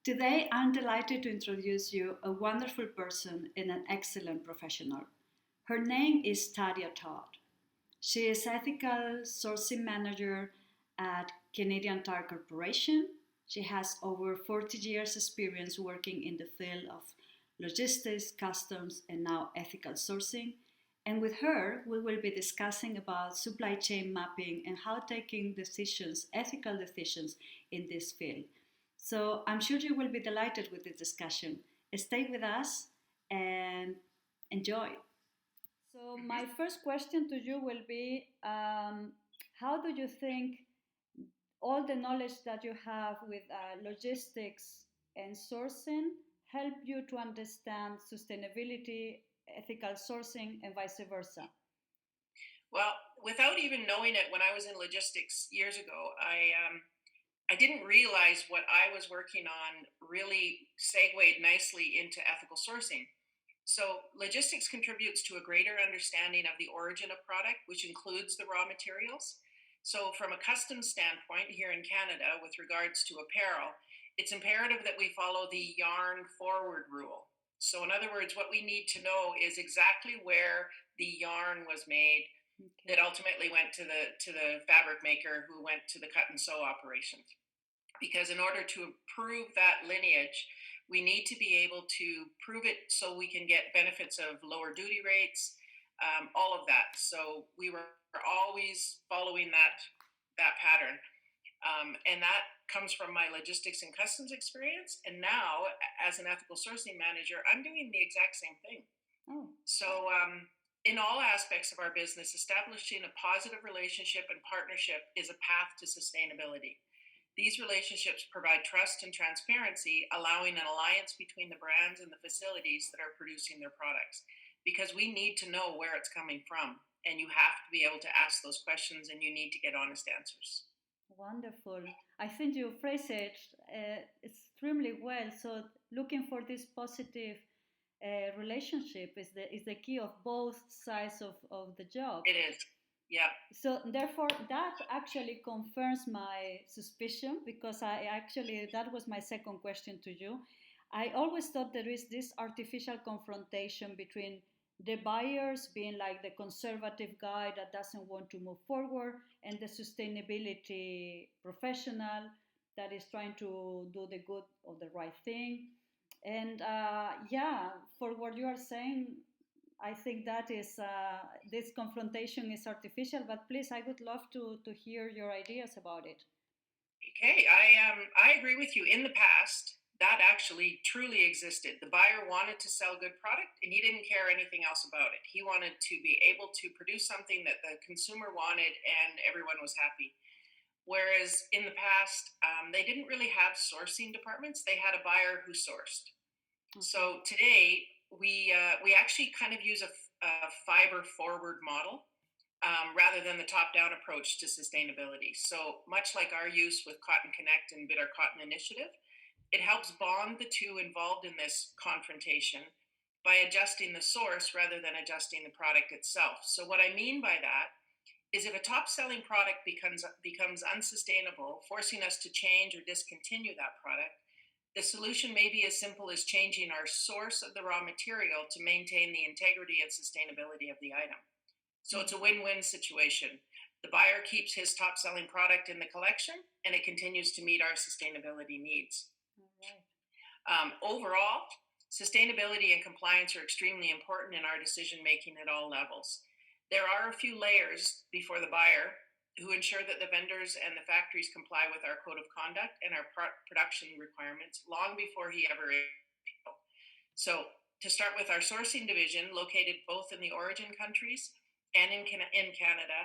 Today, I'm delighted to introduce you a wonderful person and an excellent professional. Her name is Tanya Todd. She is ethical sourcing manager at Canadian Tire Corporation. She has over 40 years experience working in the field of logistics, customs, and now ethical sourcing. And with her, we will be discussing about supply chain mapping and how taking decisions, ethical decisions in this field. So I'm sure you will be delighted with this discussion. Stay with us and enjoy. So my Mhm. first question to you will be, how do you think all the knowledge that you have with logistics and sourcing help you to understand sustainability, ethical sourcing, and vice versa? Well, without even knowing it, when I was in logistics years ago, I didn't realize what I was working on really segued nicely into ethical sourcing. So, logistics contributes to a greater understanding of the origin of product, which includes the raw materials. So, from a customs standpoint here in Canada, with regards to apparel, it's imperative that we follow the yarn forward rule. So, in other words, what we need to know is exactly where the yarn was made that Okay. ultimately went to the fabric maker who went to the cut and sew operation, because in order to prove that lineage, we need to be able to prove it so we can get benefits of lower duty rates, all of that. So we were always following that pattern, and that comes from my logistics and customs experience. And now, as an ethical sourcing manager, I'm doing the exact same thing. Oh, So, in all aspects of our business, establishing a positive relationship and partnership is a path to sustainability. These relationships provide trust and transparency, allowing an alliance between the brands and the facilities that are producing their products. Because we need to know where it's coming from, and you have to be able to ask those questions, and you need to get honest answers. wonderful. I think you phrase it extremely well. So looking for this positive relationship is the key of both sides of the job. It is. Yeah. So therefore, that actually confirms my suspicion because I actually that was my second question to you. I always thought there is this artificial confrontation between the buyers being like the conservative guy that doesn't want to move forward and the sustainability professional that is trying to do the good or the right thing. And yeah, for what you are saying, I think that is this confrontation is artificial. But please, I would love to hear your ideas about it. Okay, I agree with you. In the past, that actually truly existed. The buyer wanted to sell good product, and he didn't care anything else about it. He wanted to be able to produce something that the consumer wanted, and everyone was happy. Whereas in the past, they didn't really have sourcing departments; they had a buyer who sourced. Okay. So today, we actually kind of use a fiber forward model, rather than the top down approach to sustainability. So much like our use with Cotton Connect and Bid Our Cotton Initiative, it helps bond the two involved in this confrontation by adjusting the source rather than adjusting the product itself. So what I mean by that is, if a top selling product becomes unsustainable, forcing us to change or discontinue that product, the solution may be as simple as changing our source of the raw material to maintain the integrity and sustainability of the item. So it's a Mm-hmm. win-win situation. The buyer keeps his top selling product in the collection, and it continues to meet our sustainability needs. All right. Overall, sustainability and compliance are extremely important in our decision making at all levels. There are a few layers before the buyer who ensure that the vendors and the factories comply with our code of conduct and our production requirements long before he ever. So, to start with, our sourcing division, located both in the origin countries and in Canada,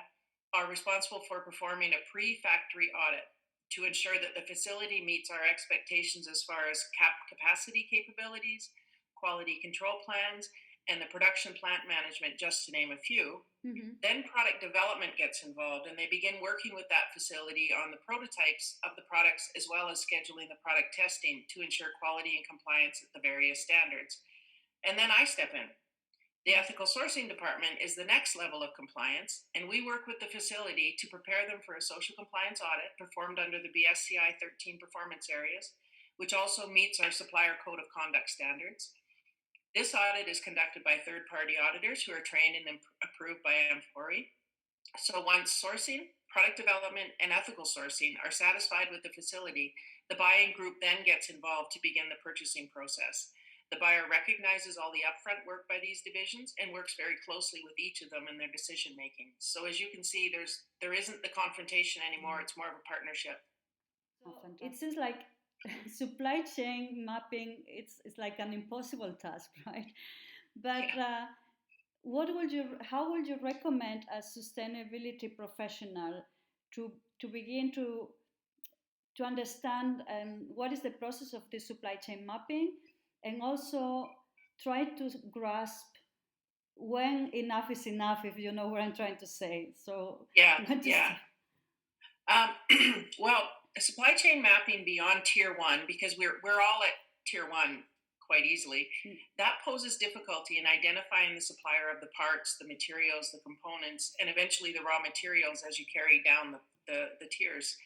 are responsible for performing a pre factory audit to ensure that the facility meets our expectations as far as capacity capabilities, quality control plans, and the production plant management, just to name a few. Mm-hmm. Then product development gets involved, and they begin working with that facility on the prototypes of the products, as well as scheduling the product testing to ensure quality and compliance at the various standards. And then I step in. The ethical sourcing department is the next level of compliance, and we work with the facility to prepare them for a social compliance audit performed under the BSCI 13 performance areas, which also meets our supplier code of conduct standards. This audit is conducted by third-party auditors who are trained and approved by Amfori. So once sourcing, product development, and ethical sourcing are satisfied with the facility, the buying group then gets involved to begin the purchasing process. The buyer recognizes all the upfront work by these divisions and works very closely with each of them in their decision making. So as you can see, there isn't the confrontation anymore, it's more of a partnership. So it seems like supply chain mapping, it's like an impossible task, right? But how would you recommend a sustainability professional to begin to understand what is the process of the supply chain mapping, and also try to grasp when enough is enough, if you know what I'm trying to say. So well, supply chain mapping beyond tier one, because we're all at tier one quite easily, that poses difficulty in identifying the supplier of the parts, the materials, the components, and eventually the raw materials as you carry down the tiers.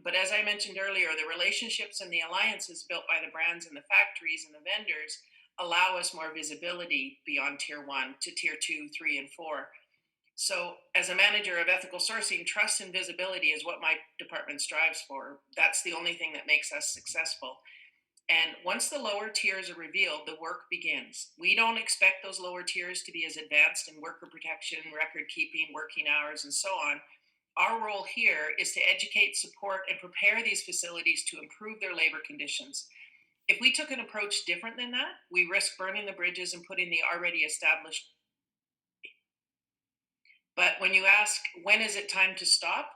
But as I mentioned earlier, the relationships and the alliances built by the brands and the factories and the vendors allow us more visibility beyond tier one to tier 2, 3, and 4. So as a manager of ethical sourcing, trust and visibility is what my department strives for. That's the only thing that makes us successful. And once the lower tiers are revealed, the work begins. We don't expect those lower tiers to be as advanced in worker protection, record keeping, working hours, and so on. Our role here is to educate, support, and prepare these facilities to improve their labor conditions. If we took an approach different than that, we risk burning the bridges and putting the already established. But when you ask, when is it time to stop?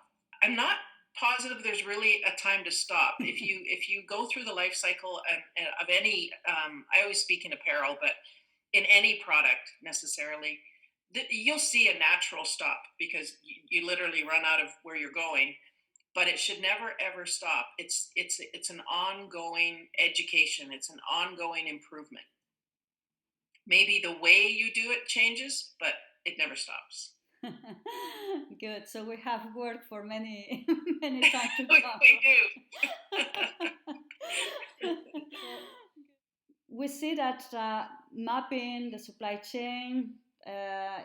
I'm not positive there's really a time to stop. If you go through the life cycle of any, I always speak in apparel, but in any product necessarily, you'll see a natural stop because you literally run out of where you're going. But it should never ever stop. It's an ongoing education. It's an ongoing improvement. Maybe the way you do it changes, but it never stops. Good. So we have work for many many times to come. We do. We see that mapping the supply chain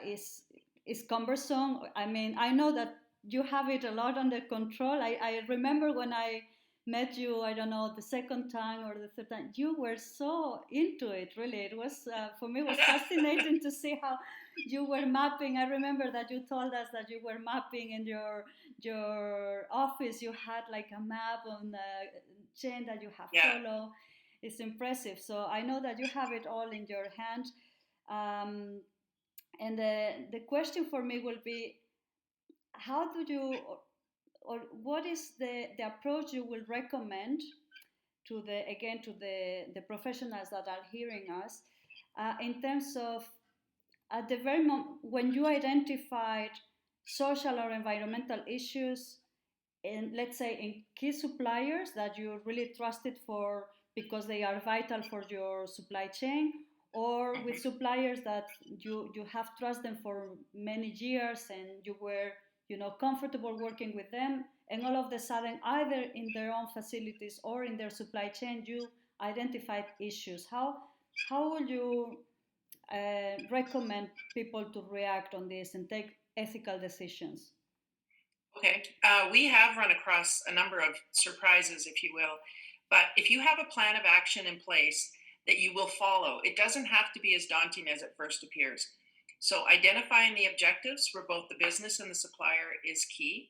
is cumbersome. I mean, I know that you have it a lot under control. I remember when I met you, I don't know, the second time or the third time, you were so into it, really. It was, for me, it was fascinating to see how you were mapping. I remember that you told us that you were mapping in your office. You had like a map on the chain that you have followed. It's impressive. So I know that you have it all in your hand. And the question for me will be, how do you, or what is the approach you will recommend to the professionals that are hearing us in terms of at the very moment when you identified social or environmental issues in, let's say, in key suppliers that you really trusted for because they are vital for your supply chain, or with suppliers that you have trusted them for many years and you were comfortable working with them, and all of a sudden, either in their own facilities or in their supply chain, you identified issues. How would you recommend people to react on this and take ethical decisions? Okay, we have run across a number of surprises, if you will, but if you have a plan of action in place that you will follow, it doesn't have to be as daunting as it first appears. So identifying the objectives for both the business and the supplier is key.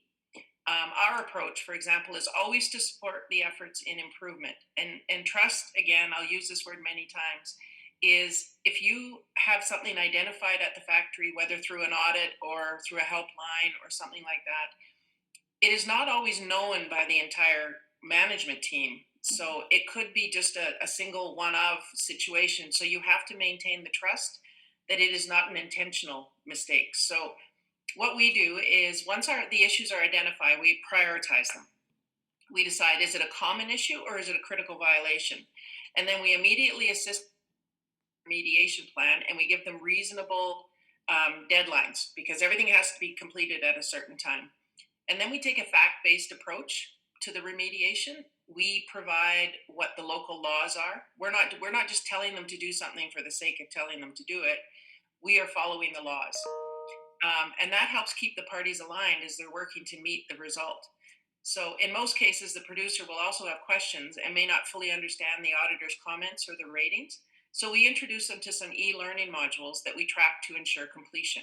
Our approach, for example, is always to support the efforts in improvement. And trust, again, I'll use this word many times, is if you have something identified at the factory, whether through an audit or through a helpline or something like that, it is not always known by the entire management team. So it could be just a single one-of situation. So you have to maintain the trust that it is not an intentional mistake. So what we do is once the issues are identified, we prioritize them. We decide, is it a common issue or is it a critical violation? And then we immediately assist remediation plan, and we give them reasonable deadlines because everything has to be completed at a certain time. And then we take a fact-based approach to the remediation we provide what the local laws are. We're not just telling them to do something for the sake of telling them to do it. We are following the laws. And that helps keep the parties aligned as they're working to meet the result. So, in most cases, the producer will also have questions and may not fully understand the auditor's comments or the ratings. So, we introduce them to some e learning modules that we track to ensure completion.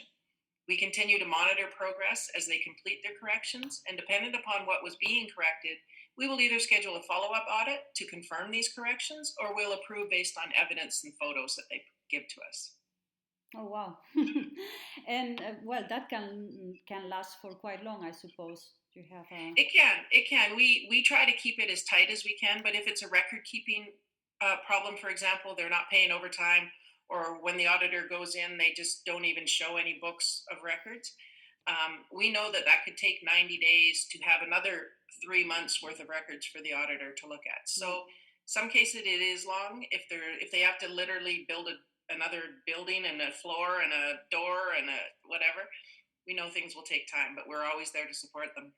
We continue to monitor progress as they complete their corrections, and dependent upon what was being corrected, we will either schedule a follow up audit to confirm these corrections or we'll approve based on evidence and photos that they give to us. Oh wow! And well, that can last for quite long, I suppose. You have a It can. We try to keep it as tight as we can, but if it's a record keeping problem, for example, they're not paying overtime, or when the auditor goes in, they just don't even show any books of records. We know that that could take 90 days to have another 3 months worth of records for the auditor to look at. So some cases it is long if they have to literally build another building and a floor and a door and a whatever. We know things will take time, but we're always there to support them.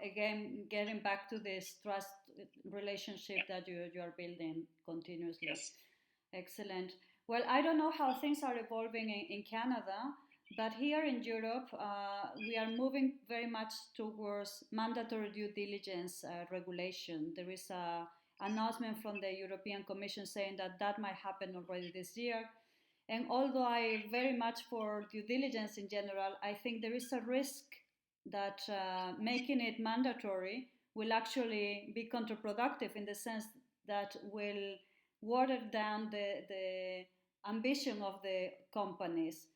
again, getting back to this trust relationship that you are building continuously. Yes. Excellent. Well, I don't know how things are evolving in Canada, but here in Europe, we are moving very much towards mandatory due diligence regulation. There is a announcement from the European Commission saying that that might happen already this year. And although I very much for due diligence in general, I think there is a risk that making it mandatory will actually be counterproductive in the sense that will water down the ambition of the companies.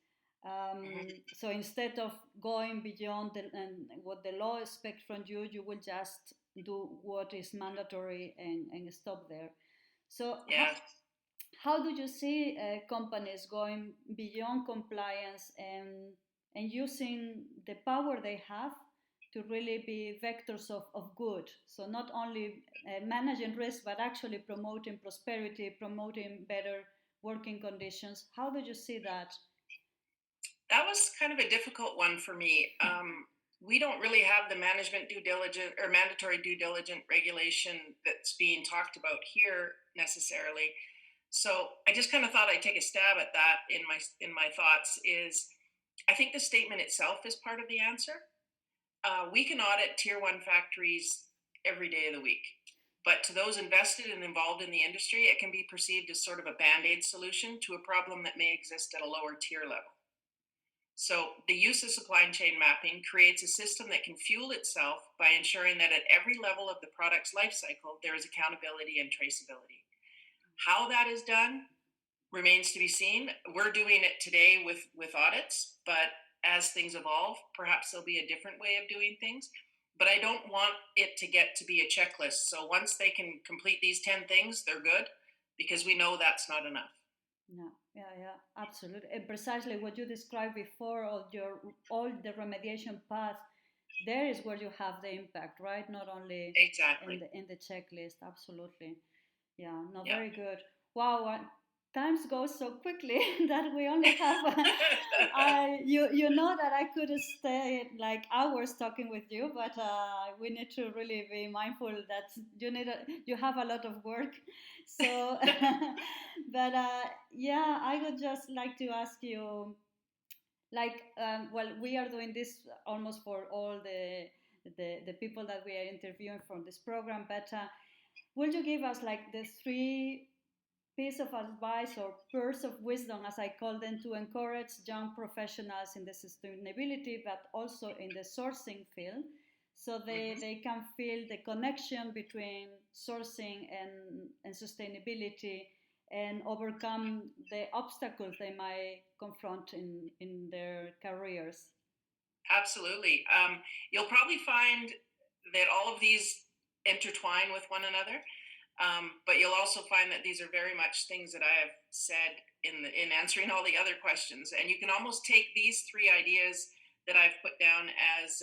So instead of going beyond what the law expects from you, you will just do what is mandatory and stop there. So Yeah. how do you see companies going beyond compliance and using the power they have to really be vectors of good? So not only managing risk, but actually promoting prosperity, promoting better working conditions. How do you see that? That was kind of a difficult one for me. We don't really have the management due diligence or mandatory due diligence regulation that's being talked about here necessarily. So I just kind of thought I'd take a stab at that in my thoughts. Is I think the statement itself is part of the answer. We can audit tier one factories every day of the week, but to those invested and involved in the industry, it can be perceived as sort of a band aid solution to a problem that may exist at a lower tier level. So, the use of supply chain mapping creates a system that can fuel itself by ensuring that at every level of the product's life cycle, there is accountability and traceability. How that is done remains to be seen. We're doing it today with audits, but as things evolve, perhaps there'll be a different way of doing things. But I don't want it to get to be a checklist. So once they can complete these 10 things, they're good, because we know that's not enough. No, yeah, absolutely. And precisely what you described before, all the remediation path, there is where you have the impact, right? Not only Exactly. in the checklist. Absolutely. Yeah, no, Yeah. very good. Wow, times go so quickly that we only have. You know that I could stay like hours talking with you, but we need to really be mindful that you have a lot of work. So, but yeah, I would just like to ask you, like, well, we are doing this almost for all the people that we are interviewing from this program, but. Will you give us like the three piece of advice or pearls of wisdom, as I call them, to encourage young professionals in the sustainability, but also in the sourcing field, so they can feel the connection between sourcing and sustainability and overcome the obstacles they might confront in their careers? Absolutely. You'll probably find that all of these intertwine with one another, but you'll also find that these are very much things that I have said in answering all the other questions. And you can almost take these three ideas that I've put down as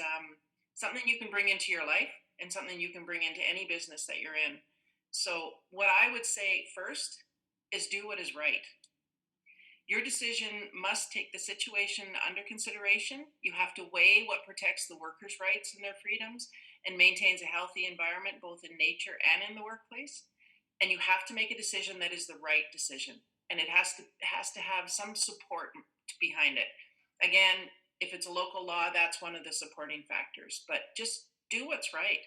something you can bring into your life and something you can bring into any business that you're in. So, what I would say first is do what is right. Your decision must take the situation under consideration. You have to weigh what protects the workers' rights and their freedoms and maintains a healthy environment both in nature and in the workplace. And you have to make a decision that is the right decision, and it has to have some support behind it. Again, if it's a local law, that's one of the supporting factors, but just do what's right.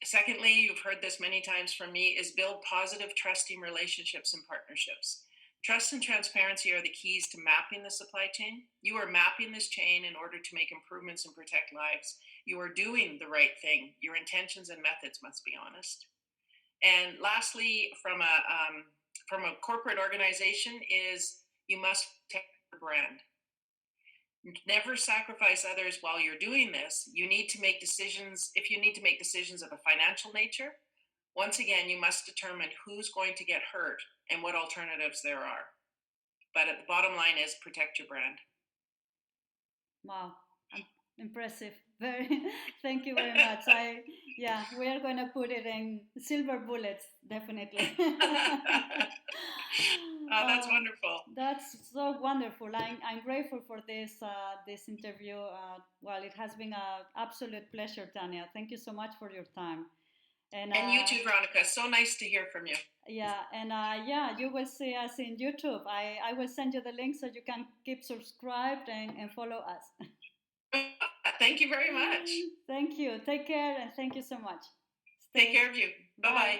Secondly, you've heard this many times from me, is build positive, trusting relationships and partnerships. Trust and transparency are the keys to mapping the supply chain. You are mapping this chain in order to make improvements and protect lives. You are doing the right thing. Your intentions and methods must be honest. And lastly, from a corporate organization, is you must protect your brand. Never sacrifice others while you're doing this. You need to make decisions. If you need to make decisions of a financial nature, once again, you must determine who's going to get hurt and what alternatives there are. But at the bottom line is protect your brand. Wow, impressive. Very. Thank you very much. We are going to put it in silver bullets, definitely. That's wonderful. That's so wonderful. I'm grateful for this interview. Well, it has been an absolute pleasure, Tanya. Thank you so much for your time. And you too, Veronica. So nice to hear from you. Yeah, and you will see us in YouTube. I will send you the link so you can keep subscribed and follow us. Thank you very much. Thank you. Take care, and thank you so much. Take care of you. Bye-bye.